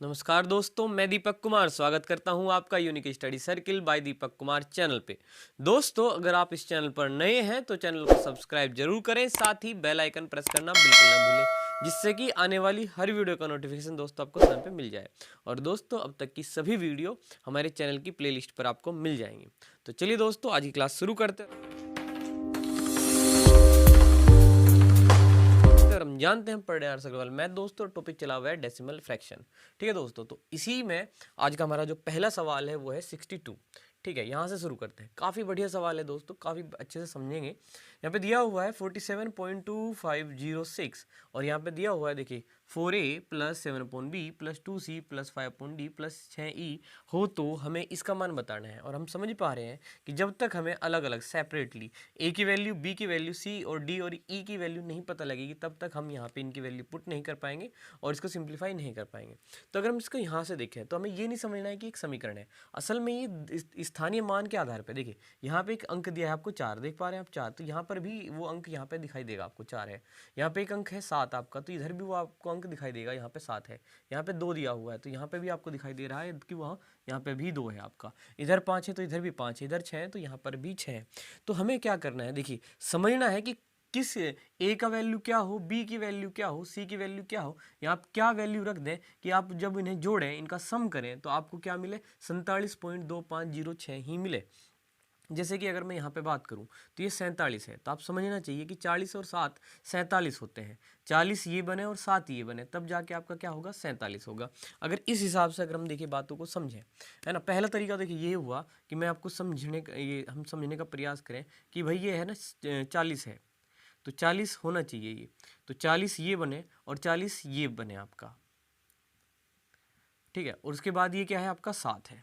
नमस्कार दोस्तों, मैं दीपक कुमार स्वागत करता हूं आपका unique study circle bye Deepak Kumar channel पे। दोस्तों, अगर आप इस चैनल पर नए हैं तो चैनल को सब्सक्राइब जरूर करें, साथ ही बेल आइकन प्रेस करना बिल्कुल ना भूलें, जिससे कि आने वाली हर वीडियो का नोटिफिकेशन दोस्तों आपको समय पे मिल जाए। और दोस्तों, अब तक की सभी वीडियो हमारे चैनल की प्लेलिस्ट पर आपको मिल जाएंगी। तो चलिए दोस्तों, आज की क्लास शुरू करते हैं। अगर हम जानते हैं पर डे आर अग्रवाल मैथ दोस्तों, टॉपिक चला हुआ है डेसिमल फ्रैक्शन। ठीक है दोस्तों, तो इसी में आज का हमारा जो पहला सवाल है वो है 62। ठीक है, यहाँ से शुरू करते हैं। काफ़ी बढ़िया सवाल है दोस्तों, काफ़ी अच्छे से समझेंगे। यहाँ पे दिया हुआ है 47.2506 और यहाँ पे दिया हुआ है देखिए 4a plus 7/b plus 2c plus 5/d plus 6e हो तो हमें इसका मान बताना है। और हम समझ पा रहे हैं कि जब तक हमें अलग अलग सेपरेटली a की वैल्यू, b की वैल्यू, c और d और e की वैल्यू नहीं पता लगेगी, तब तक हम यहाँ पे इनकी वैल्यू पुट नहीं कर पाएंगे और इसको सिंप्लीफाई नहीं कर पाएंगे। तो अगर हम इसको यहाँ से देखें तो हमें ये नहीं समझना है कि एक समीकरण है, असल में ये स्थानीय मान के आधार पर। देखिए यहाँ पे एक अंक दिया है आपको 4, देख पा रहे हैं आप 4, तो यहाँ पर भी वो अंक यहाँ पे दिखाई देगा आपको 4 है। यहाँ पे एक अंक है 7 आपका, तो इधर भी वो आपको अंक दिखाई देगा, यहाँ पे 7 है। यहाँ पे 2 दिया हुआ है तो यहाँ पे भी आपको दिखाई दे रहा है कि वहाँ यहाँ पे भी 2 है आपका। इधर 5 है तो इधर भी 5 है, इधर 6 है तो यहाँ पर भी 6 है। तो हमें क्या करना है, देखिए समझना है कि किस ए का वैल्यू क्या हो, बी की वैल्यू क्या हो, सी की वैल्यू क्या हो। यहाँ क्या वैल्यू रख दें कि आप जब इन्हें जोड़ें, इनका सम करें तो आपको क्या मिले, 47.2506 ही मिले। जैसे कि अगर मैं यहाँ पे बात करूँ तो ये 47 है, तो आप समझना चाहिए कि 40 और 7 47 होते हैं। 40 ये बने और 7 ये बने, तब जाके आपका क्या होगा, 47 होगा। अगर इस हिसाब से अगर हम देखिए बातों को समझें, है ना। पहला तरीका देखिए ये हुआ कि मैं आपको समझने का, ये हम समझने का प्रयास करें कि भाई ये है ना 40 है तो 40 होना चाहिए ये, तो 40 ये बने और 40 ये बने आपका। ठीक है, और उसके बाद ये क्या है आपका 7 है,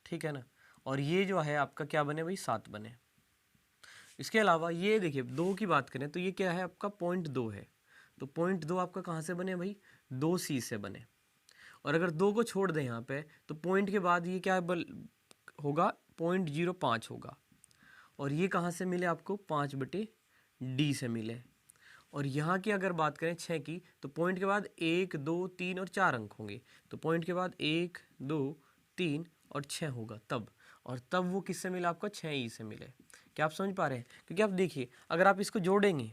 ठीक है ना। और ये जो है आपका क्या बने भाई, 7 बने। इसके अलावा ये देखिए 2 की बात करें तो ये क्या है आपका 0.2 है, तो 0.2 आपका कहाँ से बने भाई, 2c से बने। और अगर 2 को छोड़ दें यहाँ पे तो पॉइंट के बाद ये क्या होगा, 0.05 होगा। और ये कहाँ से मिले आपको, 5/d से मिले। और यहाँ की अगर बात करें 6 की, तो पॉइंट के बाद 1 2 3 और 4 अंक होंगे, तो पॉइंट के बाद 1 2 3 और 6 होगा तब। और तब वो किससे मिला आपको, 6e से मिले। क्या आप समझ पा रहे हैं, क्योंकि आप देखिए अगर आप इसको जोड़ेंगे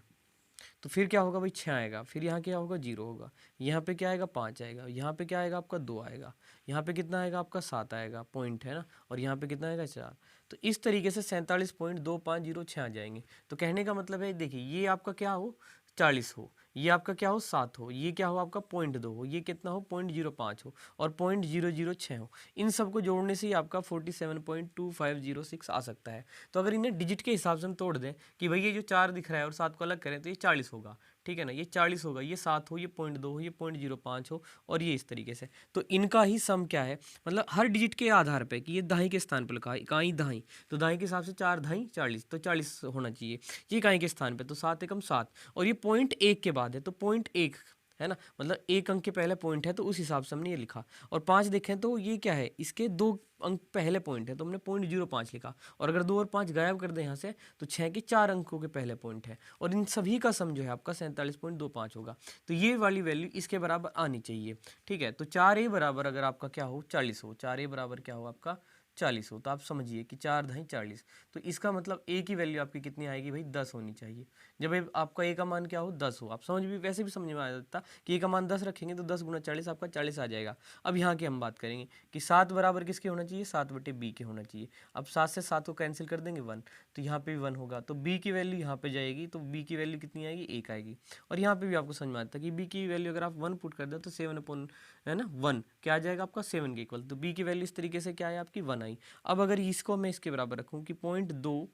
तो फिर क्या होगा भाई, 6 आएगा, फिर यहाँ क्या होगा 0 होगा, यहाँ पे क्या आएगा 5 आएगा, यहाँ पे क्या आएगा आपका 2 आएगा, यहाँ पे कितना आएगा आपका 7 आएगा, पॉइंट है ना, और यहाँ पे कितना आएगा 4। तो इस तरीके से 47.2506 आ जाएंगे। तो कहने का मतलब है देखिए ये आपका क्या हो, 40 हो, ये आपका क्या हो 7 हो, ये क्या हो आपका 0.2 हो, ये कितना हो 0.05 हो, और 0.006 हो। इन सबको जोड़ने से ही आपका 47.2506 आ सकता है। तो अगर इन्हें डिजिट के हिसाब से हम तोड़ दें कि भाई ये जो 4 दिख रहा है और 7 को अलग करें तो ये 40 होगा, ठीक है ना। ये 40 होगा, ये 7 हो, ये 0.2 हो, ये 0.05 हो, और ये इस तरीके से। तो इनका ही सम क्या है, मतलब हर डिजिट के आधार पे कि ये दाई के स्थान पर लिखा है, इकाई दाई, तो दाई के हिसाब से 4 दाई 40, तो 40 होना चाहिए। ये इकाई के स्थान पे तो 7 एकम 7, और ये 0.1 के बाद है तो 0.1 है ना, मतलब एक अंक के पहले पॉइंट है तो उस हिसाब से हमने ये लिखा। और 5 देखें तो ये क्या है, इसके 2 अंक पहले पॉइंट है तो हमने 0.05 लिखा। और अगर 2 और 5 गायब कर दें यहाँ से तो 6 के 4 अंकों के पहले पॉइंट है, और इन सभी का सम जो है आपका 47.25 होगा। तो ये वाली वैल्यू इसके बराबर आनी चाहिए, ठीक है। तो 4a बराबर अगर आपका क्या हो, 40 हो, 4a बराबर क्या हो आपका 40 हो, तो आप समझिए कि 4 दाई 40। तो इसका मतलब a की वैल्यू आपकी कितनी आएगी भाई, 10 होनी चाहिए। जब आपका a का मान क्या हो, 10 हो, आप समझ भी वैसे भी समझ में आ जाता कि a का मान 10 रखेंगे तो 10 गुना 40 आपका 40 आ जाएगा। अब यहाँ की हम बात करेंगे कि 7 बराबर किसके होना चाहिए, 7/b के होना चाहिए। अब 7 से 7 को कैंसिल कर देंगे 1, तो यहाँ पे भी 1 होगा, तो b की वैल्यू यहाँ पे जाएगी, तो b की वैल्यू कितनी आएगी, 1 आएगी। और यहाँ पे भी आपको समझ में आता है कि b की वैल्यू अगर आप 1 पुट कर दो तो 7 है ना 1 क्या आ जाएगा आपका 7 के इक्वल, तो b की वैल्यू इस तरीके से क्या है आपकी 1 आई। अब अगर इसको मैं इसके बराबर रखूँ कि 0.2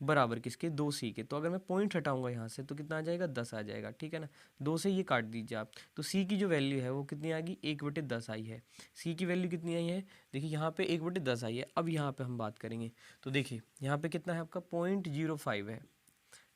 बराबर किसके, 2c के, तो अगर मैं पॉइंट हटाऊंगा यहाँ से तो कितना आ जाएगा, 10 आ जाएगा, ठीक है ना। 2 से ये काट दीजिए आप, तो c की जो वैल्यू है वो कितनी आ गई, 1/10 आई है। c की वैल्यू कितनी आई है, देखिए यहाँ पे 1/10 आई है। अब यहाँ पे हम बात करेंगे तो देखिए यहाँ पे कितना है आपका 0.05 है,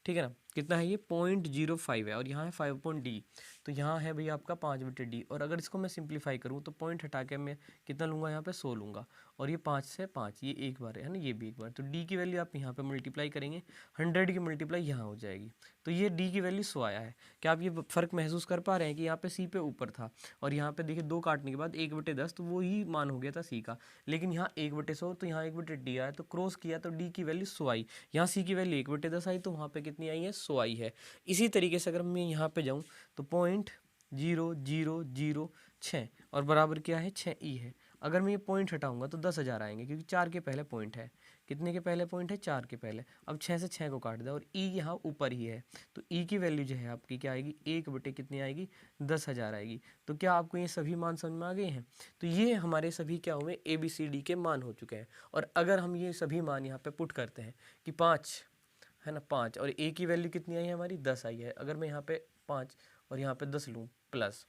ठीक है ना। कितना है ये 0.05 है और यहाँ है 5 पॉइंट डी, तो यहाँ है भाई आपका 5/d। और अगर इसको मैं सिंप्लीफाई करूँ तो पॉइंट हटा के मैं कितना लूँगा, यहाँ पे 100 लूँगा, और ये 5 से 5 ये एक बार है ना, ये भी एक बार, तो डी की वैल्यू आप यहाँ पे मल्टीप्लाई करेंगे, 100 की मल्टीप्लाई यहाँ हो जाएगी, तो ये डी की वैल्यू 100 आया है। क्या आप ये फ़र्क महसूस कर पा रहे हैं कि यहाँ पे सी पे ऊपर था और यहाँ पे देखिए 2 काटने के बाद 1/10, तो वो ही मान हो गया था सी का, लेकिन यहाँ 1/100, तो यहाँ 1/d आया, तो क्रॉस किया तो डी की वैल्यू 100 आई, यहाँ सी की वैल्यू 1/10 आई, तो वहाँ पे कितनी आई है, 100 आई है। इसी तरीके से अगर मैं यहाँ पे जाऊँ तो 0.0006 और बराबर क्या है, 6e है। अगर मैं ये पॉइंट हटाऊंगा तो 10,000 आएंगे, क्योंकि 4 के पहले पॉइंट है, कितने के पहले पॉइंट है, 4 के पहले। अब 6 से 6 को काट दे और ई यहाँ ऊपर ही है, तो ई की वैल्यू जो है आपकी क्या आएगी, 1 कितनी आएगी, 10,000 आएगी। तो क्या आपको ये सभी मान समझ में आ गए हैं? तो ये हमारे सभी क्या हुए, ABCD के मान हो चुके हैं। और अगर हम ये सभी मान यहाँ पे पुट करते हैं कि 5 है ना, 5 और ए की वैल्यू कितनी आई है हमारी, 10 आई है। अगर मैं यहाँ पे 5 और यहाँ पे 10 लूँ, प्लस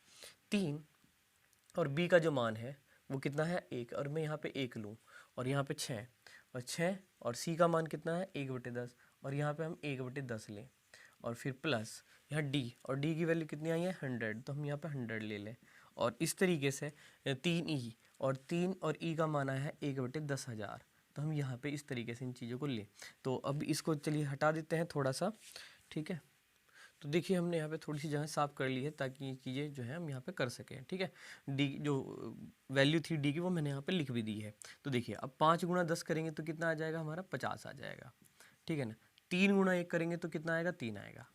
3 और बी का जो मान है वो कितना है, 1, और मैं यहाँ पे 1 लूँ और यहाँ पे 6 और 6 और सी का मान कितना है, 1/10, और यहाँ पे हम 1/10 लें, और फिर प्लस यहाँ डी, और डी की वैल्यू कितनी आई है, 100, तो हम यहाँ पे 100 ले लें। और इस तरीके से 3e, और 3 और ई का मान आया है 1/10,000, तो हम यहाँ पे इस तरीके से इन चीज़ों को ले। तो अब इसको चलिए हटा देते हैं थोड़ा सा, ठीक है। तो देखिए हमने यहाँ पे थोड़ी सी जगह साफ कर ली है ताकि ये चीज़ें जो है हम यहाँ पे कर सकें, ठीक है। डी जो वैल्यू थी डी की वो मैंने यहाँ पे लिख भी दी है। तो देखिए अब 5 × 10 करेंगे तो कितना आ जाएगा हमारा, 50 आ जाएगा, ठीक है ना। 3 × 1 करेंगे तो कितना आएगा, 3 आएगा,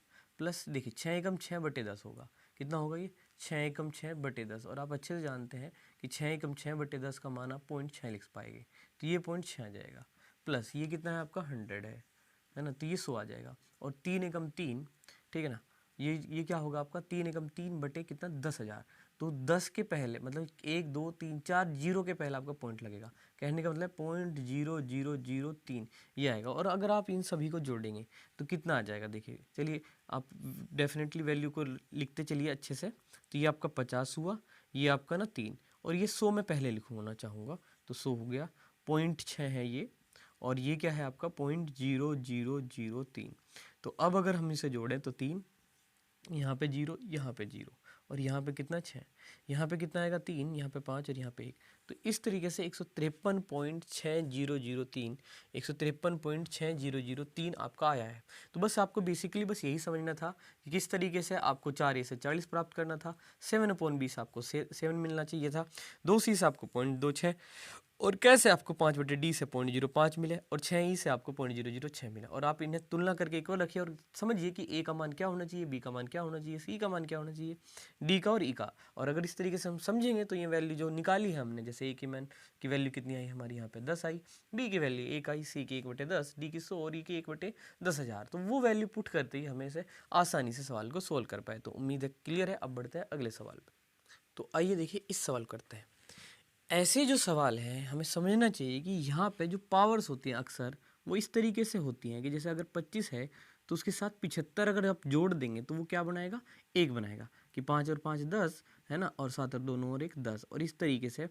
प्लस देखिए 6 एकम 6/10 होगा, कितना होगा ये, 6 एकम 6/10, और आप अच्छे से जानते हैं कि 6 एकम 6/10 का मान आप 0.6 लिख पाएंगे, तो ये 0.6 आ जाएगा, प्लस ये कितना है आपका 100 है ना, तो ये 100 आ जाएगा, और 3 एकम 3, ठीक है ना, ये क्या होगा आपका, 3 एकम 3 बटे कितना, 10,000। तो 10 के पहले मतलब 1 2 3 4 जीरो के पहले आपका पॉइंट लगेगा, कहने का मतलब 0.0003 ये आएगा। और अगर आप इन सभी को जोड़ेंगे तो कितना आ जाएगा, देखिए चलिए आप डेफिनेटली वैल्यू को लिखते चलिए अच्छे से। तो ये आपका 50 हुआ, ये आपका ना 3, और ये 100 में पहले लिखूँगा चाहूँगा, तो 100 हो गया, 0.6 है ये, और ये क्या है आपका 0.0003। तो अब अगर हम इसे जोड़ें तो 3, यहाँ पे 0, यहाँ पे 0, और यहाँ पे कितना 6, यहाँ पे कितना आएगा 3, यहाँ पे 5 और यहाँ पे 1। तो इस तरीके से 153.6003 153.6003 आपका आया है। तो बस आपको बेसिकली बस यही समझना था कि किस तरीके से आपको 4a से 40 प्राप्त करना था, 7/20 आपको 7 मिलना चाहिए था, 2c से आपको 0.26, और कैसे आपको 5/d से 0.05 मिले, और 6e से आपको 0.006 मिला। और आप इन्हें तुलना करके इक्वल रखिए और समझिए कि a का मान क्या होना चाहिए, b का मान क्या होना चाहिए, c का मान क्या होना चाहिए, d का और e का। और अगर इस तरीके से हम समझेंगे तो ये वैल्यू जो निकाली है हमने, जैसे a की मान की वैल्यू कितनी आई हमारी यहाँ पे 10 आई, b की वैल्यू 1 आई, c की 1/10, d की 100 और e की 1/10,000, तो वो वैल्यू पुट करते ही हमें से आसानी से सवाल को सोल्व कर पाए। तो उम्मीद है क्लियर है। अब बढ़ते हैं अगले सवाल पर। तो आइए देखिए इस सवाल करते हैं। ऐसे जो सवाल हैं हमें समझना चाहिए कि यहाँ पे जो पावर्स होती हैं अक्सर वो इस तरीके से होती हैं कि जैसे अगर 25 है तो उसके साथ 75 अगर आप जोड़ देंगे तो वो क्या बनाएगा, 1 बनाएगा, कि 5 और 5 10 है ना, और 7 और 2 9 और 1 10, और इस तरीके से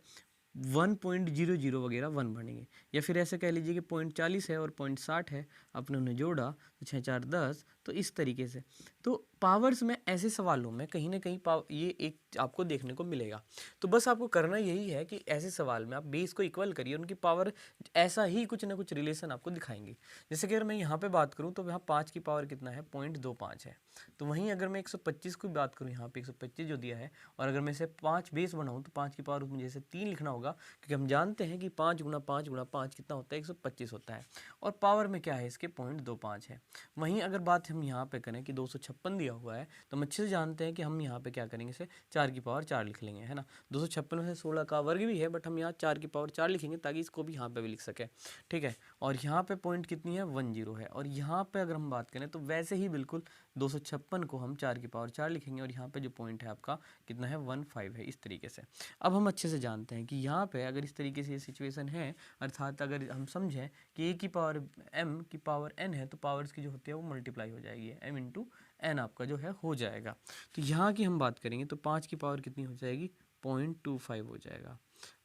1.00 वगैरह 1 बनेंगे। या फिर ऐसे कह लीजिए कि 0.40 है और 0.60 है, आपने उन्हें जोड़ा तो 6 4 10, तो इस तरीके से। तो पावर्स में ऐसे सवालों में कहीं ना कहीं ये एक आपको देखने को मिलेगा। तो बस आपको करना यही है कि ऐसे सवाल में आप बेस को इक्वल करिए, उनकी पावर ऐसा ही कुछ ना कुछ रिलेशन आपको दिखाएंगे। जैसे कि अगर मैं यहाँ पे बात करूँ तो यहाँ 5 की पावर कितना है, 0.25 है। तो वहीं अगर मैं 125 की बात करूँ, यहाँ पे 125 जो दिया है, और अगर मैं इसे 5 बेस बनाऊँ तो 5 की पावर मुझे जैसे 3 लिखना होगा, क्योंकि हम जानते हैं कि 5 × 5 × 5 कितना होता है, 125 होता है, और पावर में क्या है इसके 0.25 है। वहीं अगर बात हम यहाँ पे करें कि 256 दिया हुआ है, तो हम अच्छे से जानते हैं कि हम यहाँ पे क्या करेंगे, इसे 4 की पावर 4 लिख लेंगे, है ना। 256 में से 16 का वर्ग भी है, बट हम यहाँ 4 की पावर 4 लिखेंगे ताकि इसको भी यहाँ पे भी लिख सके, ठीक है। और यहाँ पे पॉइंट कितनी है, 10 है, और यहाँ पे अगर हम बात करें तो वैसे ही बिल्कुल 256 को हम 4 की पावर 4 लिखेंगे, और यहाँ पे जो पॉइंट है आपका कितना है, 15 है, इस तरीके से। अब हम अच्छे से जानते हैं कि यहाँ पे अगर इस तरीके से ये सिचुएशन है, अर्थात अगर हम समझें कि a की पावर m की पावर n है, तो पावर्स की जो होती है वो मल्टीप्लाई हो जाएगी, m × n आपका जो है हो जाएगा। तो यहाँ की हम बात करेंगे तो 5 की पावर कितनी हो जाएगी, 0.25 हो जाएगा,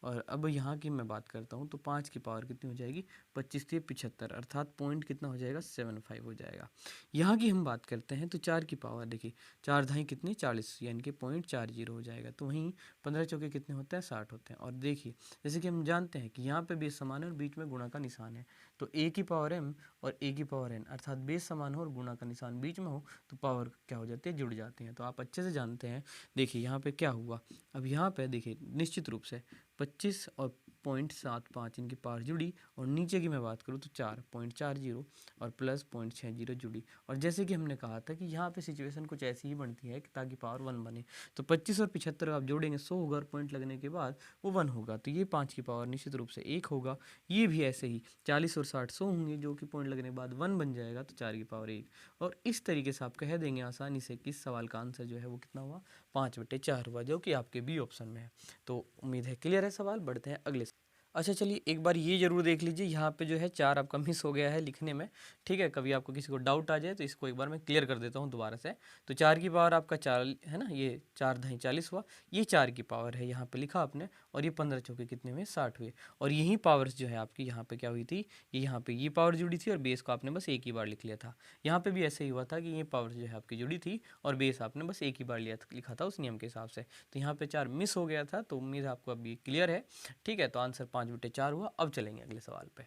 और अब यहाँ की मैं बात करता हूँ तो 5 की पावर कितनी हो जाएगी, 25 से 75, अर्थात पॉइंट कितना हो जाएगा, 75 हो जाएगा। यहाँ की हम बात करते हैं तो 4 की पावर देखिए, 4 ढाई कितनी 40, यानी कि 0.40 हो जाएगा। तो वहीं 15 चौके कितने होते हैं, 60 होते हैं। और देखिए जैसे कि हम जानते हैं कि यहाँ पे बेस समान है और बीच में गुणा का निशान है, तो a की पावर m और a की पावर n, अर्थात बेस समान हो और गुणा का निशान बीच में हो तो पावर क्या हो जाती है, जुड़ जाती हैं। तो आप अच्छे से जानते हैं। देखिए यहाँ पे क्या हुआ, अब यहाँ पे देखिए निश्चित रूप से 25 और 0.75 इनकी पावर जुड़ी, और नीचे की मैं बात करूँ तो 4.40 और प्लस 0.60 जुड़ी। और जैसे कि हमने कहा था कि यहाँ पे सिचुएशन कुछ ऐसी ही बनती है कि ताकि पावर 1 बने, तो 25 और 75 आप जोड़ेंगे 100 होगा, और पॉइंट लगने के बाद वो 1 होगा, तो ये 5 की पावर निश्चित रूप से 1 होगा। ये भी ऐसे ही 40 और 60 100 होंगे, जो कि पॉइंट लगने के बाद 1 बन जाएगा, तो 4 की पावर 1। और इस तरीके से आप कह देंगे आसानी से कि इस सवाल का आंसर जो है वो कितना हुआ, 5/4 हुआ, जो कि आपके बी ऑप्शन में है। तो उम्मीद है क्लियर है सवाल। बढ़ते हैं अगले। अच्छा चलिए एक बार ये जरूर देख लीजिए, यहाँ पे जो है 4 आपका मिस हो गया है लिखने में, ठीक है। कभी आपको किसी को डाउट आ जाए तो इसको एक बार मैं क्लियर कर देता हूँ दोबारा से। तो 4 की पावर आपका 4 है ना, ये 4 ढाई 40 हुआ, ये 4 की पावर है यहाँ पे लिखा आपने, और ये 15 चौके कितने हुए, 60 हुए। और यही पावर्स जो है आपकी यहाँ पे क्या हुई थी, ये यहाँ पे ये पावर जुड़ी थी और बेस को आपने बस एक ही बार लिख लिया था। यहाँ पे भी ऐसे ही हुआ था कि ये पावर जो है आपकी जुड़ी थी और बेस आपने बस एक ही बार लिखा था उस नियम के हिसाब से। तो यहाँ पे 4 मिस हो गया था, तो उम्मीद है आपको अभी क्लियर है, ठीक है। तो आंसर 5/4 हुआ। अब चलेंगे अगले सवाल पे।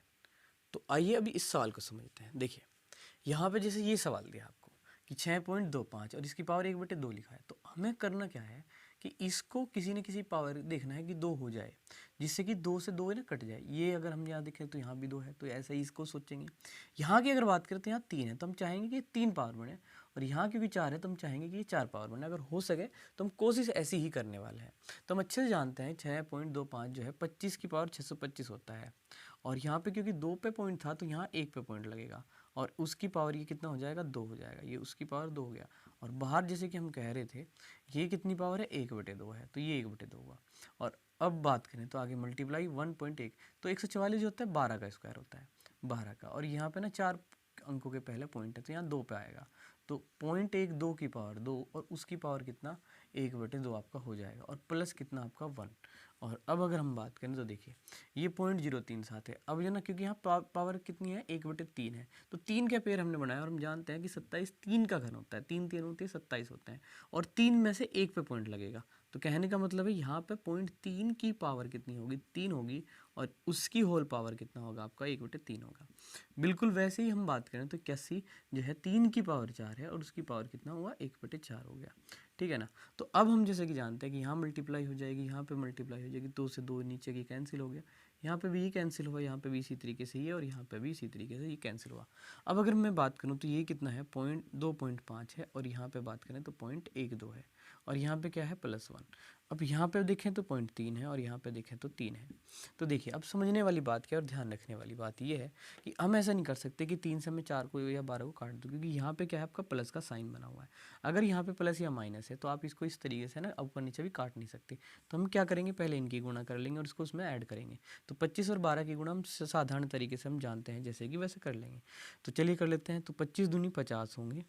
तो आइए अभी इस सवाल को समझते हैं। देखिए यहाँ पे जैसे ये सवाल दिया आपको कि 6.25 और इसकी पावर 1/2 लिखा है, तो हमें करना क्या है कि इसको किसी न किसी पावर देखना है कि 2 हो जाए, जिससे कि 2 से 2 ना कट जाए। ये अगर हम यहाँ देखें तो यहाँ भी 2 है, तो ऐसा ही इसको सोचेंगे। यहाँ की अगर बात करें तो यहाँ 3 है, तो हम चाहेंगे कि 3 पावर बने, और यहाँ क्योंकि 4 है तो हम चाहेंगे कि ये 4 पावर बने। अगर हो सके तो हम कोशिश ऐसी ही करने वाले हैं। तो हम अच्छे से जानते हैं 6.25 जो है 25 की पावर 625 होता है, और यहाँ पे क्योंकि 2 पे पॉइंट था तो यहाँ 1 पे पॉइंट लगेगा, और उसकी पावर ये कितना हो जाएगा, 2 हो जाएगा। ये उसकी पावर 2 हो गया, और बाहर जैसे कि हम कह रहे थे ये कितनी पावर है, 1/2 है, तो ये 1/2 हुआ। और अब बात करें तो आगे मल्टीप्लाई 1.1, तो 144 जो होता है 12 का स्क्वायर होता है, 12 का। और यहाँ पे ना 4 अंकों के पहले पॉइंट है, तो यहाँ 2 पे आएगा, तो 0.12 की पावर 2 और उसकी पावर कितना, 1/2 आपका हो जाएगा, और प्लस कितना आपका 1। और अब अगर हम बात करें तो देखिए ये 0.037 है। अब ये ना क्योंकि यहाँ पावर कितनी है, 1/3 है, तो 3 का पेयर हमने बनाया, और हम जानते हैं कि 27 3 का घन होता है, 3 3 होते हैं 27 होते हैं, और 3 में से 1 पे पॉइंट लगेगा। तो कहने का मतलब है यहाँ पे 0.3 की पावर कितनी होगी, 3 होगी, और उसकी होल पावर कितना होगा आपका, 1/3 होगा। बिल्कुल वैसे ही हम बात करें तो 81 जो है 3 की पावर 4 है, और उसकी पावर कितना हुआ, 1/4 हो गया, ठीक है ना। तो अब हम जैसे कि जानते हैं कि यहाँ मल्टीप्लाई हो जाएगी, यहाँ पे मल्टीप्लाई हो जाएगी, 2 से 2 नीचे की कैंसिल हो गया, यहाँ पे भी ये कैंसिल हुआ, यहाँ पे भी इसी तरीके से ये, और यहाँ पे भी इसी तरीके से ये कैंसिल हुआ। अब अगर मैं बात करूँ तो ये कितना है, 2.5 है, और यहाँ पे बात करें तो 0.12 है, और यहाँ पे क्या है, +1। अब यहाँ पे देखें तो 0.3 है, और यहाँ पे देखें तो 3 है। तो देखिए अब समझने वाली बात क्या है और ध्यान रखने वाली बात ये है कि हम ऐसा नहीं कर सकते कि 3 से मैं 4 को या 12 को काट दूँ, क्योंकि यहाँ पे क्या है, आपका प्लस का साइन बना हुआ है। अगर यहाँ पे प्लस या माइनस है तो आप इसको इस तरीके से ना ऊपर नीचे भी काट नहीं सकते। तो हम क्या करेंगे, पहले इनकी गुणा कर लेंगे और इसको उसमें ऐड करेंगे। तो 25 और 12 की गुणा हम साधारण तरीके से हम जानते हैं जैसे कि वैसे कर लेंगे। तो चलिए कर लेते हैं। तो 25 दूनी 50 होंगे,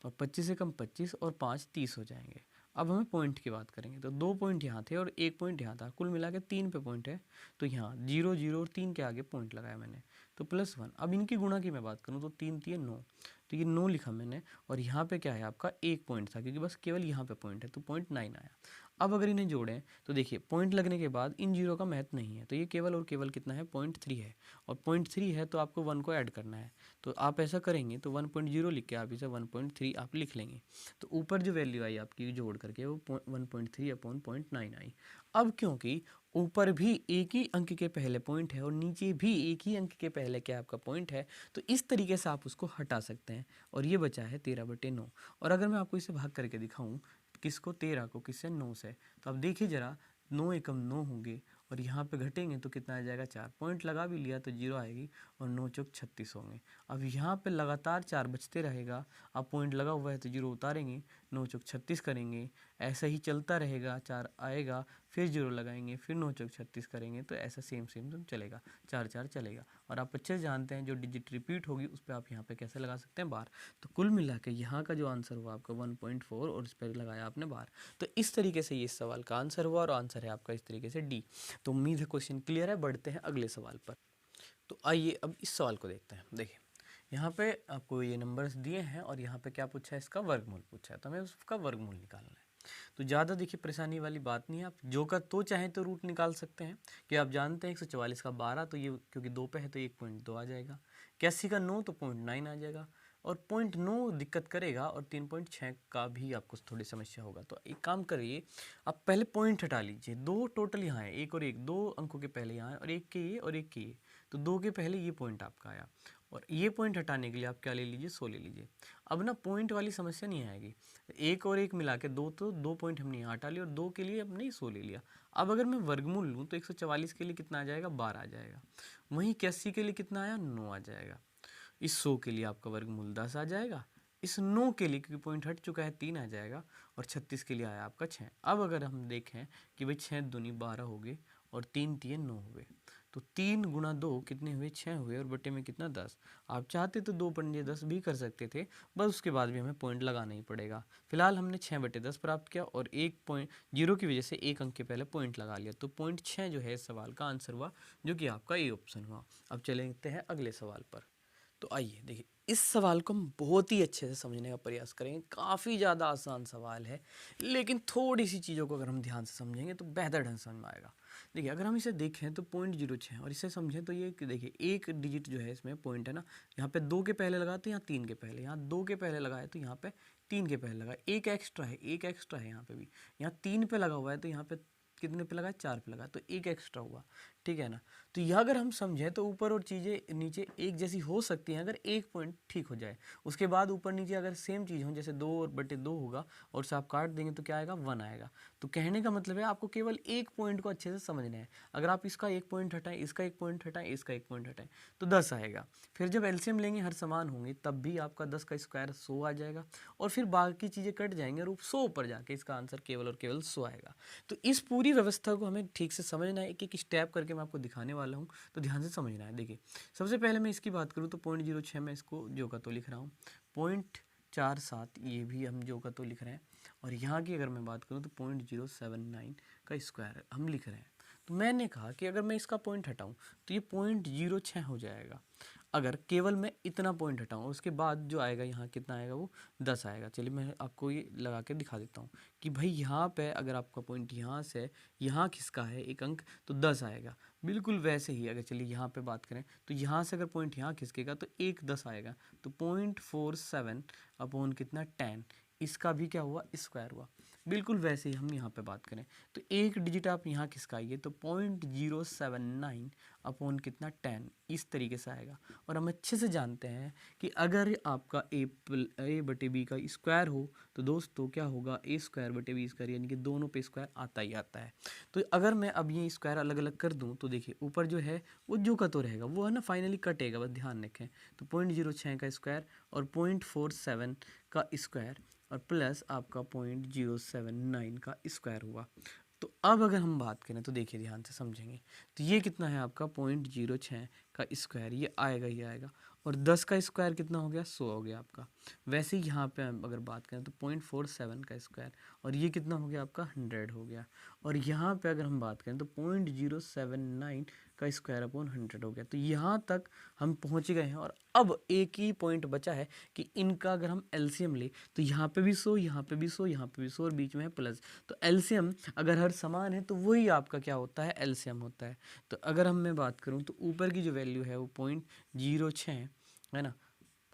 और 25 से कम 25, और 5 30 हो जाएंगे। अब हमें पॉइंट की बात करेंगे तो 2 पॉइंट यहाँ थे और 1 पॉइंट यहाँ था, कुल मिला के 3 पे पॉइंट है। तो यहाँ 0 0 और 3 के आगे पॉइंट लगाया मैंने, तो +1। अब इनकी गुणा की मैं बात करूँ तो 3 3 9, तो ये 9 लिखा मैंने, और यहाँ पे क्या है आपका 1 पॉइंट था, क्योंकि बस केवल यहाँ पे पॉइंट है, तो 0.9 आया। अब अगर इन्हें जोड़ें तो देखिए पॉइंट लगने के बाद इन जीरो का महत्व नहीं है, तो ये केवल और केवल कितना है, 0.3 है, और 0.3 है तो आपको 1 को ऐड करना है। तो आप ऐसा करेंगे तो 1.0 लिख के आप इसे 1.3 आप लिख लेंगे। तो ऊपर जो वैल्यू आई आपकी जोड़ करके वो 1.3/0.9 आई। अब क्योंकि ऊपर भी एक ही अंक के पहले पॉइंट है और नीचे भी एक ही अंक के पहले क्या आपका पॉइंट है, तो इस तरीके से आप उसको हटा सकते हैं, और ये बचा है 13/9। और अगर मैं आपको इसे भाग करके दिखाऊं किसको, 13 को, किससे, 9 से, तो आप देखिए जरा 9 एकम 9 होंगे, और यहाँ पे घटेंगे तो कितना आ जाएगा, 4 पॉइंट लगा भी लिया तो 0 आएगी, और 9 चौक 36 होंगे। अब यहाँ पे लगातार 4 बचते रहेगा, अब पॉइंट लगा हुआ है तो 0 उतारेंगे, 9 चौक 36 करेंगे, ऐसा ही चलता रहेगा, 4 आएगा, फिर 0 लगाएंगे, फिर 9 चौक 36 करेंगे, तो ऐसा सेम तो चलेगा, 4 4 चलेगा। और आप अच्छे से जानते हैं जो डिजिट रिपीट होगी उस पर आप यहाँ पे कैसे लगा सकते हैं, बार। तो कुल मिला के यहाँ का जो आंसर हुआ आपका 1.4, और इस पर लगाया आपने बार। तो इस तरीके से ये इस सवाल का आंसर हुआ, और आंसर है आपका इस तरीके से डी। तो उम्मीद है क्वेश्चन क्लियर है। बढ़ते हैं अगले सवाल पर। तो आइए अब इस सवाल को देखते हैं। देखिए यहाँ पे आपको ये नंबर्स दिए हैं और यहाँ पे क्या पूछा है, इसका वर्गमूल पूछा है, तो हमें उसका वर्गमूल निकालना है। तो ज़्यादा देखिए परेशानी वाली बात नहीं है, आप जो का तो चाहें तो रूट निकाल सकते हैं कि आप जानते हैं 144 का 12, तो ये क्योंकि 2 पे है तो 1.2 आ जाएगा। 81 का 9 तो 0.9 आ जाएगा, और 0.9 दिक्कत करेगा, और 3.6 का भी आपको थोड़ी समस्या होगा। तो एक काम करिए, आप पहले पॉइंट हटा लीजिए। 2 टोटल यहाँ है, एक और एक, 2 अंकों के पहले यहाँ है, और एक के ये और एक के ये, तो 2 के पहले ये पॉइंट आपका आया, और ये पॉइंट हटाने के लिए आप क्या ले लीजिए, 100 ले लीजिए। अब ना पॉइंट वाली समस्या नहीं आएगी, एक और एक मिला के 2, तो 2 पॉइंट हमने यहाँ हटा लिया और 2 के लिए हमने 100 ले लिया। अब अगर मैं वर्गमूल लूँ तो 144 के लिए कितना आ जाएगा, 12 आ जाएगा। वहीं 81 के लिए कितना आया, 9 आ जाएगा। इस 100 के लिए आपका वर्गमूल 10 आ जाएगा। इस 9 के लिए क्योंकि पॉइंट हट चुका है 3 आ जाएगा, और 36 के लिए आया आपका 6। अब अगर हम देखें कि भाई 6 दूनी 12 हो गए और 3 तिये 9 हुए, तो 3 गुणा 2 कितने हुए, 6 हुए, और बटे में कितना, 10। आप चाहते तो 2 पंजे 10 भी कर सकते थे, बस उसके बाद भी हमें पॉइंट लगाना ही पड़ेगा। फिलहाल हमने 6/10 प्राप्त किया और 1.0 की वजह से एक अंक के पहले पॉइंट लगा लिया, तो 0.6 जो है इस सवाल का आंसर हुआ, जो कि आपका ए ऑप्शन हुआ। अब चलते हैं अगले सवाल पर। तो आइए देखिए, इस सवाल को हम बहुत ही अच्छे से समझने का प्रयास करेंगे। काफ़ी ज़्यादा आसान सवाल है, लेकिन थोड़ी सी चीज़ों को अगर हम ध्यान से समझेंगे तो बेहतर ढंग से समझ में आएगा। देखिए अगर हम इसे देखें तो 0.06, और इसे समझें तो ये देखिए एक डिजिट जो है इसमें पॉइंट है ना, यहाँ पे 2 के पहले लगाते हैं, यहाँ 3 के पहले, यहाँ 2 के पहले लगाए तो यहाँ पे 3 के पहले लगाए, एक एक्स्ट्रा है, एक एक्स्ट्रा है यहाँ पे भी, यहाँ 3 पे लगा हुआ है तो यहाँ पे कितने पे लगा, 4 पे लगा, तो एक एक्स्ट्रा हुआ, ठीक है ना। तो यह अगर हम समझें तो ऊपर और चीज़ें नीचे एक जैसी हो सकती हैं अगर एक पॉइंट ठीक हो जाए। उसके बाद ऊपर नीचे अगर सेम चीज़ हो, जैसे 2/2 होगा और से आप काट देंगे तो क्या आएगा, 1 आएगा। तो कहने का मतलब है आपको केवल एक पॉइंट को अच्छे से समझना है। अगर आप इसका एक पॉइंट हटाएं, इसका एक पॉइंट हटाएं, इसका एक पॉइंट हटाएं, तो 10 आएगा। फिर जब एलसीएम लेंगे हर समान होंगे तब भी आपका 10 का स्क्वायर 100 आ जाएगा, और फिर बाकी चीज़ें कट जाएंगे और 100 ऊपर जाके इसका आंसर केवल और केवल 100 आएगा। तो इस पूरी व्यवस्था को हमें ठीक से समझना है, एक एक स्टेप करके मैं आपको दिखाने वाला हूँ, तो ध्यान से समझना है। देखिए सबसे पहले मैं इसकी बात करूँ तो 0.06 में इसको जो का तो लिख रहा हूँ, 0.47 ये भी हम जो का तो लिख रहे हैं, और यहाँ की अगर मैं बात करूँ तो 0.079 का स्क्वायर हम लिख रहे हैं। तो मैंने कहा कि अगर मैं इसका पॉइंट हटाऊँ तो ये 0.06 हो जाएगा। अगर केवल मैं इतना पॉइंट हटाऊँ, उसके बाद जो आएगा यहाँ कितना आएगा, वो 10 आएगा। चलिए मैं आपको ये लगा के दिखा देता हूँ कि भाई यहाँ पे अगर आपका पॉइंट यहाँ से यहाँ खिसका है एक अंक तो 10 आएगा। बिल्कुल वैसे ही अगर चलिए यहाँ पे बात करें तो यहाँ से अगर पॉइंट यहाँ खिसकेगा तो एक 10 आएगा, तो 0.47 अपॉन कितना, 10, इसका भी क्या हुआ, स्क्वायर हुआ। बिल्कुल वैसे ही हम यहाँ पे बात करें तो एक डिजिट आप यहाँ खिसकाइए तो 0.079 अपॉन कितना, 10, इस तरीके से आएगा। और हम अच्छे से जानते हैं कि अगर आपका a/b का स्क्वायर हो तो दोस्तों क्या होगा, a²/b² यानी कि दोनों पे स्क्वायर आता ही आता है। तो अगर मैं अब ये स्क्वायर अलग अलग कर दूं तो देखिए ऊपर जो है वो जो का तो रहेगा, वो है ना फाइनली कटेगा, बस ध्यान रखें। तो 0.06 का स्क्वायर और 0.47 का स्क्वायर और प्लस आपका 0.079 का स्क्वायर हुआ। तो अब अगर हम बात करें तो देखिए ध्यान से समझेंगे, तो ये कितना है आपका 0.06 का स्क्वायर, ये आएगा ही आएगा, और 10 का स्क्वायर कितना हो गया, 100 हो गया आपका। वैसे ही यहाँ पे अगर बात करें तो 0.47 का स्क्वायर, और ये कितना हो गया आपका, 100 हो गया। और यहाँ पे अगर हम बात करें तो 0.079 का स्क्वायर अपॉन 100 हो गया। तो यहाँ तक हम पहुँच गए हैं, और अब एक ही पॉइंट बचा है कि इनका अगर हम एलसीएम ले तो यहाँ पे भी 100, यहाँ पे भी 100, यहाँ पे भी 100, और बीच में है प्लस। तो एलसीएम अगर हर समान है तो वही आपका क्या होता है, एलसीएम होता है। तो अगर मैं बात करूँ तो ऊपर की जो वैल्यू है वो 0.06 है ना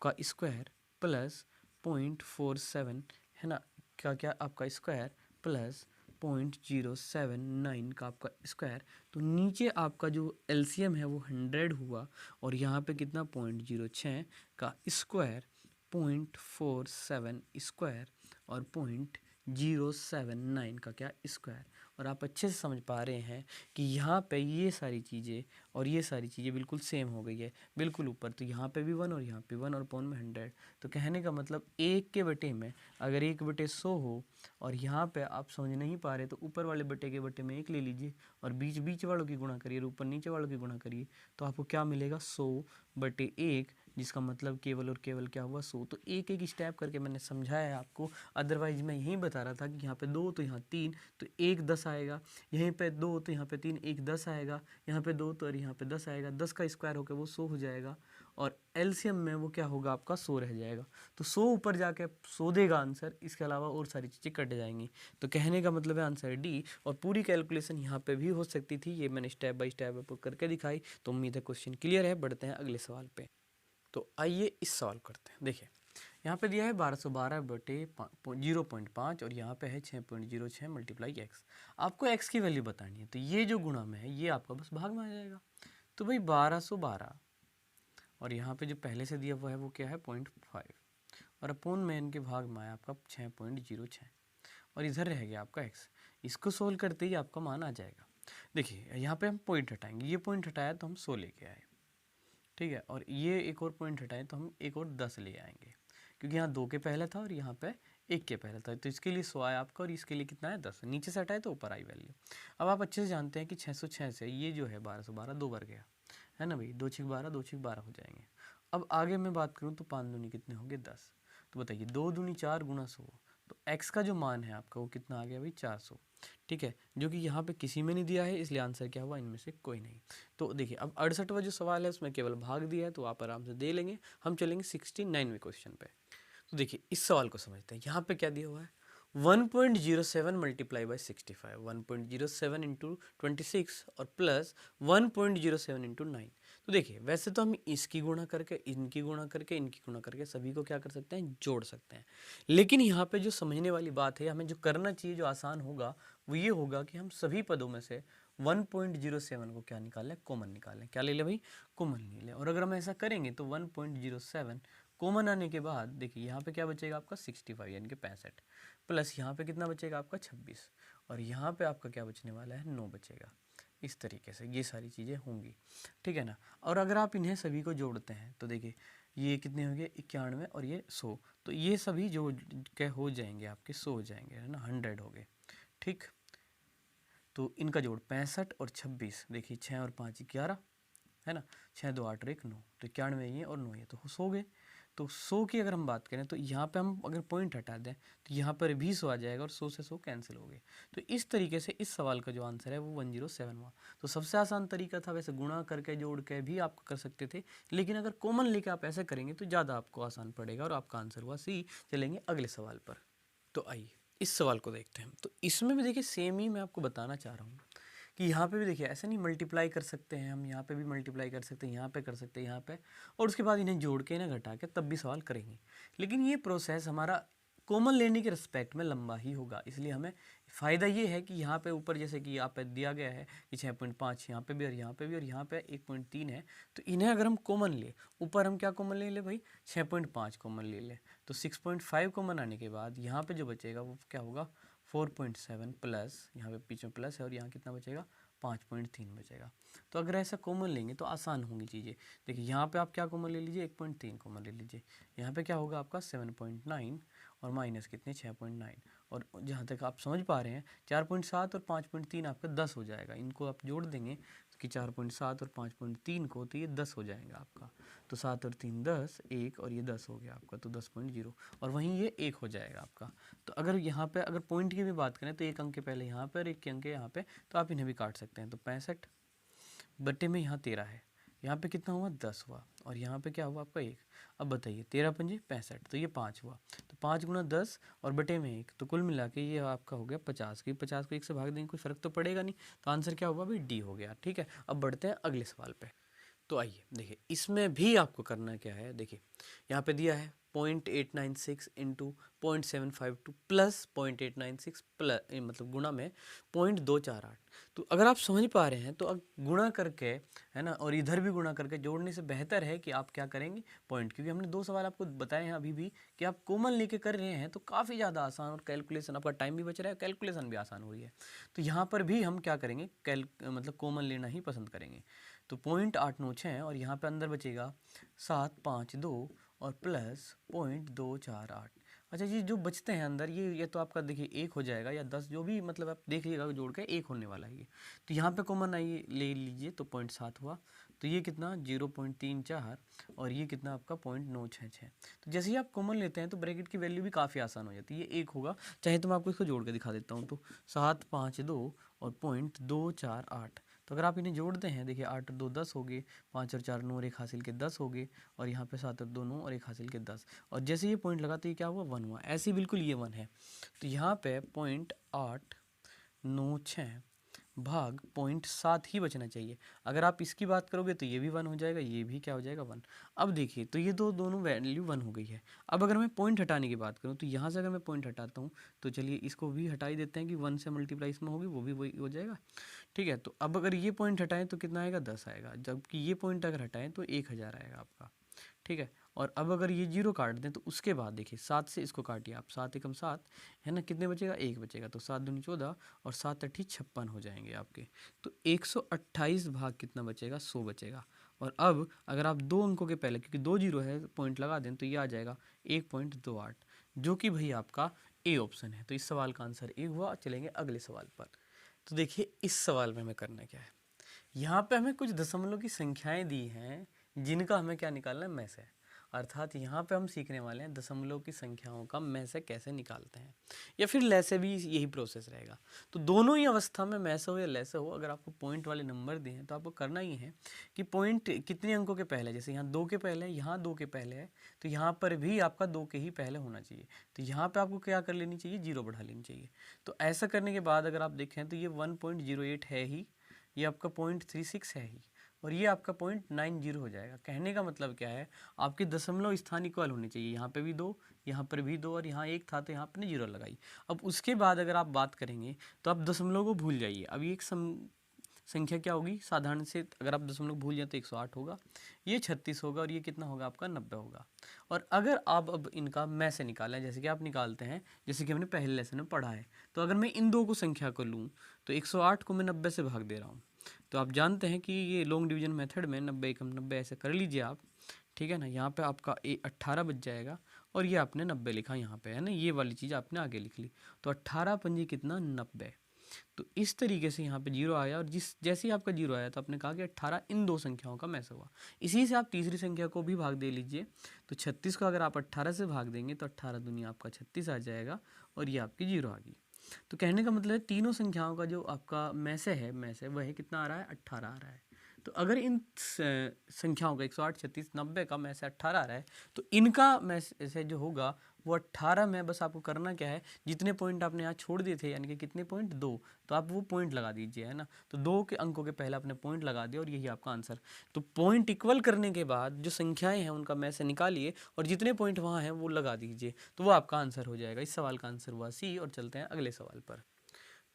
का स्क्वायर प्लस 0.47 है ना क्या क्या आपका स्क्वायर प्लस 0.079 का आपका स्क्वायर। तो नीचे आपका जो एलसीएम है वो 100 हुआ, और यहाँ पे कितना 0.06 का स्क्वायर, 0.47 स्क्वायर और 0.079 का क्या स्क्वायर। और आप अच्छे से समझ पा रहे हैं कि यहाँ पे ये सारी चीज़ें और ये सारी चीज़ें बिल्कुल सेम हो गई है, बिल्कुल ऊपर। तो यहाँ पे भी 1 और यहाँ पे 1 और पौन में 100। तो कहने का मतलब 1 के बटे में अगर 1/100 हो और यहाँ पे आप समझ नहीं पा रहे तो ऊपर वाले बटे के बटे में 1 ले लीजिए और बीच बीच वालों की गुणा करिए और ऊपर नीचे वालों की गुणा करिए, तो आपको क्या मिलेगा, 100/1 जिसका मतलब केवल और केवल क्या हुआ 100। तो एक एक स्टेप करके मैंने समझाया है आपको, अदरवाइज मैं यही बता रहा था कि यहाँ पे 2 तो यहाँ 3 तो 1 10 आएगा, यहीं पे 2 तो यहाँ पे 3 1 10 आएगा, यहाँ पे 2 तो और यहाँ पे 10 आएगा, 10 का स्क्वायर होकर वो 100 हो जाएगा और एलसीएम में वो क्या होगा आपका 100 रह जाएगा। तो 100 ऊपर जाके 100 देगा आंसर, इसके अलावा और सारी चीज़ें कट जाएंगी। तो कहने का मतलब है आंसर डी। और पूरी कैलकुलेशन यहाँ पे भी हो सकती थी, ये मैंने स्टेप बाय स्टेप आपको करके दिखाई। तो उम्मीद है क्वेश्चन क्लियर है। बढ़ते हैं अगले सवाल पे। तो आइए इस सवाल करते हैं। देखिए यहाँ पे दिया है 1212 बटे 0.5 और यहाँ पे है 6.06 मल्टीप्लाई एक्स। आपको एक्स की वैल्यू बतानी है, तो ये जो गुणा में है ये आपका बस भाग में आ जाएगा। तो भाई 1212 और यहाँ पे जो पहले से दिया हुआ है वो क्या है 0.5 और अपोन में इनके भाग में आया आपका 6.06 और इधर रह गया आपका x। इसको सोल्व करते ही आपका मान आ जाएगा। देखिए यहाँ पे हम पॉइंट हटाएंगे, ये पॉइंट हटाया तो हम 100 लेके आए, ठीक है, और ये एक और पॉइंट हटाए तो हम एक और 10 ले आएंगे, क्योंकि यहाँ 2 के पहले था और यहाँ पे 1 के पहले था। तो इसके लिए 100 आया आपका और इसके लिए कितना है 10। नीचे से हटाए तो ऊपर आई वैल्यू। अब आप अच्छे से जानते हैं कि 606 से ये जो है 1212 2 बार गया है ना भाई, 2 6 12 2 6 12 हो जाएंगे। अब आगे मैं बात करूँ तो 5 दूनी कितने होंगे 10। तो बताइए 2 दूनी 4 गुना 100, तो x का जो मान है आपका वो कितना आ गया भाई 400, ठीक है, जो कि यहाँ पे किसी में नहीं दिया है, इसलिए आंसर क्या हुआ इनमें से कोई नहीं। तो देखिए अब 68वां जो सवाल है उसमें केवल भाग दिया है, तो आप आराम से दे लेंगे। हम चलेंगे 69वें क्वेश्चन पे। तो देखिए इस सवाल को समझते हैं। यहाँ पे क्या दिया हुआ है 1.07 मल्टीप्लाई बाई 65, 1.07 इंटू 26 और प्लस 1.07 इंटू 9। तो देखिए वैसे तो हम इसकी गुणा करके इनकी गुणा करके इनकी गुणा करके सभी को क्या कर सकते हैं जोड़ सकते हैं, लेकिन यहाँ पे जो समझने वाली बात है, हमें जो करना चाहिए जो आसान होगा वो ये होगा कि हम सभी पदों में से 1.07 को क्या निकालें कॉमन निकालें। क्या ले लें भाई कॉमन ले लें। और अगर हम ऐसा करेंगे तो 1.07 कॉमन आने के बाद देखिए यहाँ पे क्या बचेगा आपका 65 यानी कि 65 प्लस यहाँ पे कितना बचेगा आपका 26 और यहाँ पे आपका क्या बचने वाला है 9 बचेगा। इस तरीके से ये सारी चीज़ें होंगी, ठीक है ना। और अगर आप इन्हें सभी को जोड़ते हैं तो देखिए ये कितने हो गए 91 और ये 100, तो ये सभी जो क्या हो जाएंगे आपके 100 हो जाएंगे, है ना, 100 हो गए, ठीक। तो इनका जोड़ 65 और 26, देखिए 6 और 5 11, है ना, 6 2 8 और 1 9, तो 91 ये और 9 ये तो 100 गए। तो 100 की अगर हम बात करें तो यहाँ पे हम अगर पॉइंट हटा दें तो यहाँ पर भी 100 आ जाएगा और 100 से 100 कैंसिल हो गए। तो इस तरीके से इस सवाल का जो आंसर है वो 107 हुआ। तो सबसे आसान तरीका था, वैसे गुणा करके जोड़ के भी आप कर सकते थे, लेकिन अगर कॉमन लेके आप ऐसे करेंगे तो ज़्यादा आपको आसान पड़ेगा और आपका आंसर हुआ सी। चलेंगे अगले सवाल पर। तो आइए इस सवाल को देखते हैं। तो इसमें भी देखिए सेम ही मैं आपको बताना चाह रहा हूँ कि यहाँ पे भी देखिए ऐसे नहीं मल्टीप्लाई कर सकते हैं हम, यहाँ पे भी मल्टीप्लाई कर सकते हैं, यहाँ पे कर सकते हैं, यहाँ पे, और उसके बाद इन्हें जोड़ के इन्हें घटा के तब भी सवाल करेंगे। लेकिन ये प्रोसेस हमारा कॉमन लेने के रिस्पेक्ट में लंबा ही होगा, इसलिए हमें फ़ायदा ये है कि यहाँ पे ऊपर जैसे कि यहाँ पे दिया गया है कि 6.5 यहाँ पे भी और यहाँ पे भी और यहाँ पे 1.3 है, तो इन्हें अगर हम कॉमन ले, ऊपर हम क्या कॉमन ले भाई 6.5 कॉमन ले लें, तो 6.5 कॉमन आने के बाद यहाँ पे जो बचेगा वो क्या होगा 4.7 प्लस यहाँ पे पीछे प्लस है और यहाँ कितना बचेगा 5.3 बचेगा। तो अगर ऐसा कॉमन लेंगे तो आसान होंगी चीज़ें। देखिए यहाँ पे आप क्या कॉमन ले लीजिए 1.3 कॉमन ले लीजिए, यहाँ पे क्या होगा आपका 7.9 और माइनस कितने 6.9, और जहाँ तक आप समझ पा रहे हैं 4.7 और 5.3 आपका 10 हो जाएगा। इनको आप जोड़ देंगे कि 4.7 और 5.3 को, तो ये 10 हो जाएगा आपका। तो 7 और 3 10, 1 और ये 10 हो गया आपका, तो 10.0 और वहीं ये 1 हो जाएगा आपका। तो अगर यहाँ पे अगर पॉइंट की भी बात करें तो 1 अंक के पहले यहाँ पर 1 अंक यहाँ पे, तो आप इन्हें भी काट सकते हैं। तो 65 बट्टे में यहाँ 13 है, यहाँ पे कितना हुआ 10 हुआ और यहाँ पे क्या हुआ आपका 1। अब बताइए 13 पंजे 65, तो ये 5 हुआ, तो 5 गुना 10 और बटे में 1, तो कुल मिला के ये आपका हो गया 50 की 50 को 1 से भाग देंगे कोई फ़र्क तो पड़ेगा नहीं, तो आंसर क्या हुआ भाई डी हो गया, ठीक है। अब बढ़ते हैं अगले सवाल पे। तो आइए देखिए इसमें भी आपको करना क्या है। देखिए यहाँ पे दिया है 0.896 इंटू 0.752 प्लस 0.896 प्लस मतलब गुणा में 0.248। तो अगर आप समझ पा रहे हैं तो अब गुणा करके, है ना, और इधर भी गुणा करके जोड़ने से बेहतर है कि आप क्या करेंगे पॉइंट, क्योंकि हमने 2 सवाल आपको बताए हैं अभी भी कि आप कॉमन लेके कर रहे हैं तो काफ़ी ज़्यादा आसान और कैलकुलेशन आपका टाइम भी बच रहा है, कैलकुलेशन भी आसान हो रही है। तो यहाँ पर भी हम क्या करेंगे मतलब कॉमन लेना ही पसंद करेंगे। तो 0.896 और यहाँ पे अंदर बचेगा 752 और प्लस 0.248। अच्छा जी, जो बचते हैं अंदर ये तो आपका देखिए 1 हो जाएगा या 10, जो भी मतलब आप देख लीजिएगा जोड़ के 1 होने वाला है ये। तो यहाँ पे कॉमन आइए ले लीजिए तो 0.7 हुआ। तो ये कितना 0.34 और ये कितना आपका 0.966। तो जैसे ही आप कॉमन लेते हैं तो ब्रैकेट की वैल्यू भी काफ़ी आसान हो जाती है। ये 1 होगा, चाहे तो मैं आपको इसको जोड़ के दिखा देता हूँ। तो 752 और 0.248। तो अगर आप इन्हें जोड़ते हैं, देखिए 8 और 2 10 हो गए, 5 और 4 9 और 1 हासिल के 10 हो गए, और यहाँ पे 7 और 2 9 और 1 हासिल के 10। और जैसे ये पॉइंट लगा तो ये क्या हुआ 1 हुआ। ऐसे ही बिल्कुल ये 1 है। तो यहाँ पे 0.896 भाग 0.7 ही बचना चाहिए। अगर आप इसकी बात करोगे तो ये भी 1 हो जाएगा, ये भी क्या हो जाएगा 1। अब देखिए तो ये दोनों वैल्यू 1 हो गई है। अब अगर मैं पॉइंट हटाने की बात करूँ तो यहाँ से अगर मैं पॉइंट हटाता हूँ तो चलिए इसको भी हटा ही देते हैं कि 1 से मल्टीप्लाई इसमें होगी, वो भी वही हो जाएगा। ठीक है, तो अब अगर ये पॉइंट हटाएं तो कितना आएगा 10 आएगा, जबकि ये पॉइंट अगर हटाएं तो 1000 आएगा आपका। ठीक है, और अब अगर ये 0 काट दें तो उसके बाद देखिए 7 से इसको काटिए आप, 7 एकम 7 है ना, कितने बचेगा 1 बचेगा। तो 7 दूनी 14 और 7 अठी 56 हो जाएंगे आपके। तो 128 भाग कितना बचेगा 100 बचेगा। और अब अगर आप 2 अंकों के पहले, क्योंकि 2 जीरो है, पॉइंट लगा दें तो ये आ जाएगा 1.28, जो कि भाई आपका ए ऑप्शन है। तो इस सवाल का आंसर ए हुआ। चलेंगे अगले सवाल पर। तो देखिए इस सवाल में हमें करना क्या है, यहाँ पे हमें कुछ दशमलव की संख्याएं दी हैं जिनका हमें क्या निकालना है, में से। अर्थात यहाँ पे हम सीखने वाले हैं दशमलव की संख्याओं का में से कैसे निकालते हैं, या फिर ले से भी यही प्रोसेस रहेगा। तो दोनों ही अवस्था में में से हो या ले से हो, अगर आपको पॉइंट वाले नंबर दिए हैं तो आपको करना ही है कि पॉइंट कितने अंकों के पहले, जैसे यहाँ 2 के पहले है, यहाँ 2 के पहले है, तो यहाँ पर भी आपका 2 के ही पहले होना चाहिए। तो यहाँ पर आपको क्या कर लेनी चाहिए, 0 बढ़ा लेनी चाहिए। तो ऐसा करने के बाद अगर आप देखें तो ये 1.08 है ही, ये आपका 0.36 है ही, और ये आपका 0.90 हो जाएगा। कहने का मतलब क्या है, आपके दशमलव स्थान इक्वल होने चाहिए। यहाँ पे भी 2, यहाँ पर भी 2, और यहाँ 1 था तो यहाँ आपने 0 लगाई। अब उसके बाद अगर आप बात करेंगे तो आप दशमलव को भूल जाइए। अब ये एक संख्या क्या होगी, साधारण से अगर आप दशमलव भूल जाए तो 108 होगा, ये 36 होगा, और ये कितना होगा आपका 90 होगा। और अगर आप अब इनका में से निकालें, जैसे कि आप निकालते हैं, जैसे कि हमने पहले लेसन में पढ़ा है, तो अगर मैं इन दो को संख्या को लूँ तो 108 को मैं 90 से भाग दे रहा हूँ। तो आप जानते हैं कि ये लॉन्ग डिवीजन मेथड में 90 एकम 90 ऐसे कर लीजिए आप। ठीक है ना, यहाँ पे आपका 18 बच जाएगा, और ये आपने 90 लिखा यहाँ पे, है ना, ये वाली चीज़ आपने आगे लिख ली। तो 18 पंजी कितना 90। तो इस तरीके से यहाँ पे 0 आया, और जैसे ही आपका 0 आया तो आपने कहा कि 18 इन दो संख्याओं का में से हुआ। इसी से आप तीसरी संख्या को भी भाग दे लीजिए। तो 36 को अगर आप 18 से भाग देंगे तो 18 दुनिया आपका 36 आ जाएगा, और ये आपकी 0 आ गई। तो कहने का मतलब है तीनों संख्याओं का जो आपका में से है, में से वह कितना आ रहा है, 18 आ रहा है। तो अगर इन संख्याओं का 108 36 90 का में से 18 आ रहा है, तो इनका में से जो होगा वो 18 में, बस आपको करना क्या है, जितने पॉइंट आपने यहाँ छोड़ दिए थे, यानी कि कितने पॉइंट 2, तो आप वो पॉइंट लगा दीजिए, है ना। तो 2 के अंकों के पहले आपने पॉइंट लगा दिया, और यही आपका आंसर। तो पॉइंट इक्वल करने के बाद जो संख्याएं हैं उनका में से निकालिए, और जितने पॉइंट वहाँ हैं वो लगा दीजिए, तो वो आपका आंसर हो जाएगा। इस सवाल का आंसर हुआ सी। और चलते हैं अगले सवाल पर।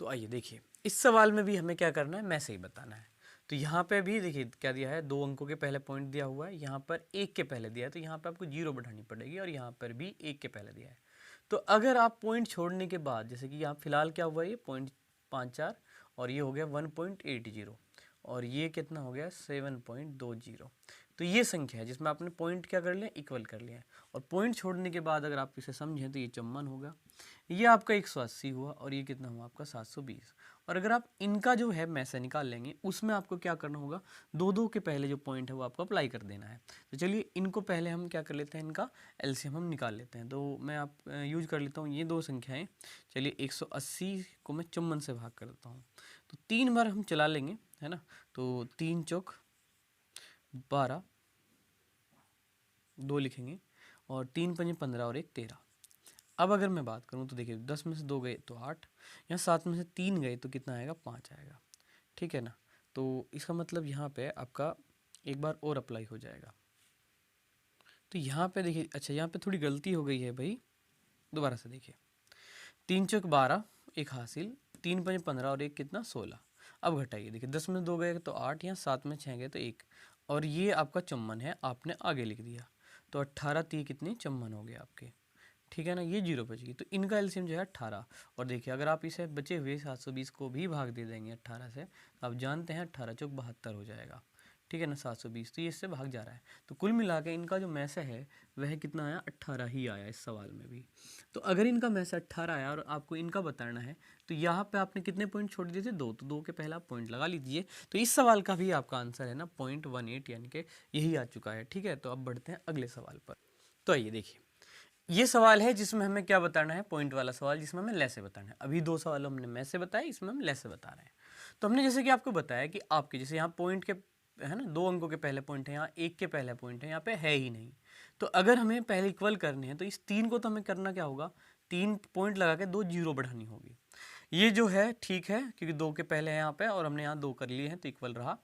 तो आइए देखिए, इस सवाल में भी हमें क्या करना है, में से ही बताना है। तो यहाँ पे भी देखिए क्या दिया है, 2 अंकों के पहले पॉइंट दिया हुआ है, यहाँ पर 1 के पहले दिया है, तो यहाँ पे आपको 0 बढ़ानी पड़ेगी, और यहाँ पर भी 1 के पहले दिया है। तो अगर आप पॉइंट छोड़ने के बाद, जैसे कि यहाँ फिलहाल क्या हुआ, ये 0.54, और ये हो गया 1.80, और ये कितना हो गया 7.20। तो ये संख्या है जिसमें आपने पॉइंट क्या कर लिया, इक्वल कर लिया है। और पॉइंट छोड़ने के बाद अगर आप इसे समझें तो ये 54 होगा, ये आपका 180 हुआ, और ये कितना हुआ आपका 720। और अगर आप इनका जो है में से निकाल लेंगे, उसमें आपको क्या करना होगा, 2 के पहले जो पॉइंट है वो आपको अप्लाई कर देना है। तो चलिए इनको पहले हम क्या कर लेते हैं, इनका एलसीएम हम निकाल लेते हैं। तो मैं आप यूज कर लेता हूँ ये 2 संख्याएँ। चलिए 180 को मैं 54 से भाग कर देता हूँ, तो 3 बार हम चला लेंगे, है ना। तो 3 चौक 12, 2 लिखेंगे, और 3 पंजे 15 और 1 13। अब अगर मैं बात करूं तो देखिए 10 में से 2 गए तो 8, यहाँ 7 में से 3 गए तो कितना आएगा 5 आएगा। ठीक है ना। तो इसका मतलब यहाँ पे आपका एक बार और अप्लाई हो जाएगा। तो यहाँ पे देखिए, अच्छा यहाँ पे थोड़ी गलती हो गई है भाई, दोबारा से देखिए। 3 चौक 12, 1 हासिल, 3 पंजे 15 और 1 कितना 16। अब घटाइए, देखिए 10 में 2 गए तो 8, यहाँ 7 में 6 गए तो 1, और ये आपका 54 है, आपने आगे लिख दिया। तो 18 3 कितने 54 हो गए आपके। ठीक है ना, ये 0 बच गई। तो इनका एलसीएम जो है 18। और देखिए अगर आप इसे बचे हुए 720 को भी भाग दे देंगे 18 से, तो आप जानते हैं 18 चौक 72 हो जाएगा। ठीक है ना, 720, तो ये इससे भाग जा रहा है। तो कुल मिला के इनका जो मैसे है वह कितना आया, 18 ही आया इस सवाल में भी। तो अगर इनका मैसे 18 आया और आपको इनका बताना है तो यहाँ पे आपने कितने पॉइंट छोड़ दिए थे, 2, तो 2 के पहला पॉइंट लगा लीजिए। तो इस सवाल का भी आपका आंसर है ना 0.18, यानी कि यही आ चुका है। ठीक है, तो अब बढ़ते हैं अगले सवाल पर। तो आइए देखिए, ये सवाल है जिसमें हमें क्या बताना है, पॉइंट वाला सवाल, जिसमें हमें लैसे बताना है। अभी 2 सवाल हमने मैसे बताए, इसमें हम लैसे बता रहे हैं। तो हमने जैसे कि आपको बताया कि आपके जैसे यहाँ पॉइंट के है ना 2 अंकों के पहले पॉइंट है, यहाँ 1 के पहले पॉइंट है, यहाँ पे है ही नहीं। तो अगर हमें पहले इक्वल करने हैं तो इस 3 को तो हमें करना क्या होगा, 3 पॉइंट लगा के 2 जीरो बढ़ानी होगी। ये जो है ठीक है, क्योंकि 2 के पहले है यहाँ पे और हमने यहाँ 2 कर लिए हैं तो इक्वल रहा।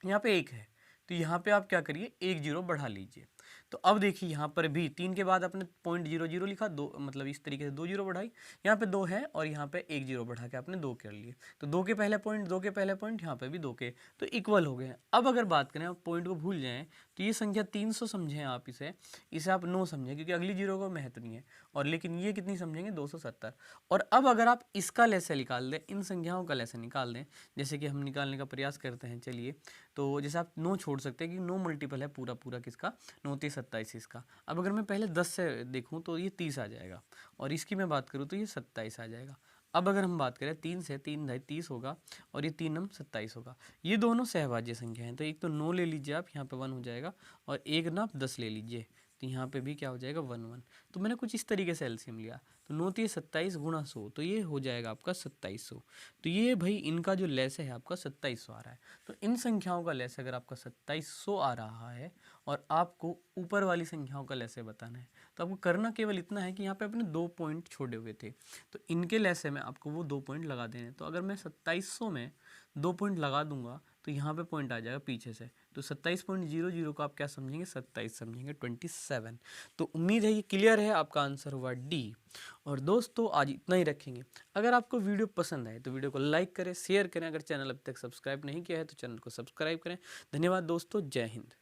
यहाँ पे 1 है तो यहाँ पे आप क्या करिए, 1 जीरो बढ़ा लीजिए। तो अब देखिए यहाँ पर भी 3 के बाद आपने 0.00 लिखा, 2 मतलब इस तरीके से 2 जीरो बढ़ाई, यहाँ पे 2 है और यहाँ पे 1 जीरो बढ़ा के आपने 2 कर लिए। तो 2 के पहले पॉइंट, 2 के पहले पॉइंट, यहाँ पे भी 2 के, तो इक्वल हो गए हैं। अब अगर बात करें, आप पॉइंट को भूल जाएं तो ये संख्या 300 समझें आप, इसे आप 9 समझें, क्योंकि अगली जीरो का महत्व नहीं है। और लेकिन ये कितनी समझेंगे, 270। और अब अगर आप इसका लैसे निकाल दें, इन संख्याओं का लैसे निकाल दें, जैसे कि हम निकालने का प्रयास करते हैं, चलिए। तो जैसे आप 9 छोड़ सकते हैं कि 9 मल्टीपल है पूरा पूरा किसका, 9 3 27 इसका। अब अगर मैं पहले 10 से देखूं तो ये 30 आ जाएगा, और इसकी मैं बात करूं तो ये 27 आ जाएगा। अब अगर हम बात करें 3 से, 3 ढाई 30 होगा और ये 3 नम 27 होगा। ये दोनों सहभाज्य संख्या हैं, तो एक तो 9 ले लीजिए आप, यहाँ पे 1 हो जाएगा, और एक ना आप 10 ले लीजिए, तो यहाँ पे भी क्या हो जाएगा, 1 1। तो मैंने कुछ इस तरीके से एलसीएम लिया, तो 9 3 27 गुणा 100, तो ये हो जाएगा आपका 2700। तो ये भाई इनका जो लैस है आपका 2700 आ रहा है। तो इन संख्याओं का लैस अगर आपका 2700 आ रहा है और आपको ऊपर वाली संख्याओं का लैसे बताना है, तो आपको करना केवल इतना है कि यहाँ पे अपने 2 पॉइंट छोड़े हुए थे, तो इनके लैसे में आपको वो 2 पॉइंट लगा देने। तो अगर मैं 2700 में 2 पॉइंट लगा दूंगा तो यहाँ पे पॉइंट आ जाएगा पीछे से, तो 27.00 को आप क्या समझेंगे, 27 समझेंगे, 27। तो उम्मीद है ये क्लियर है, आपका आंसर हुआ डी। और दोस्तों आज इतना ही रखेंगे। अगर आपको वीडियो पसंद आए तो वीडियो को लाइक करें, शेयर करें। अगर चैनल अभी तक सब्सक्राइब नहीं किया है तो चैनल को सब्सक्राइब करें। धन्यवाद दोस्तों, जय हिंद।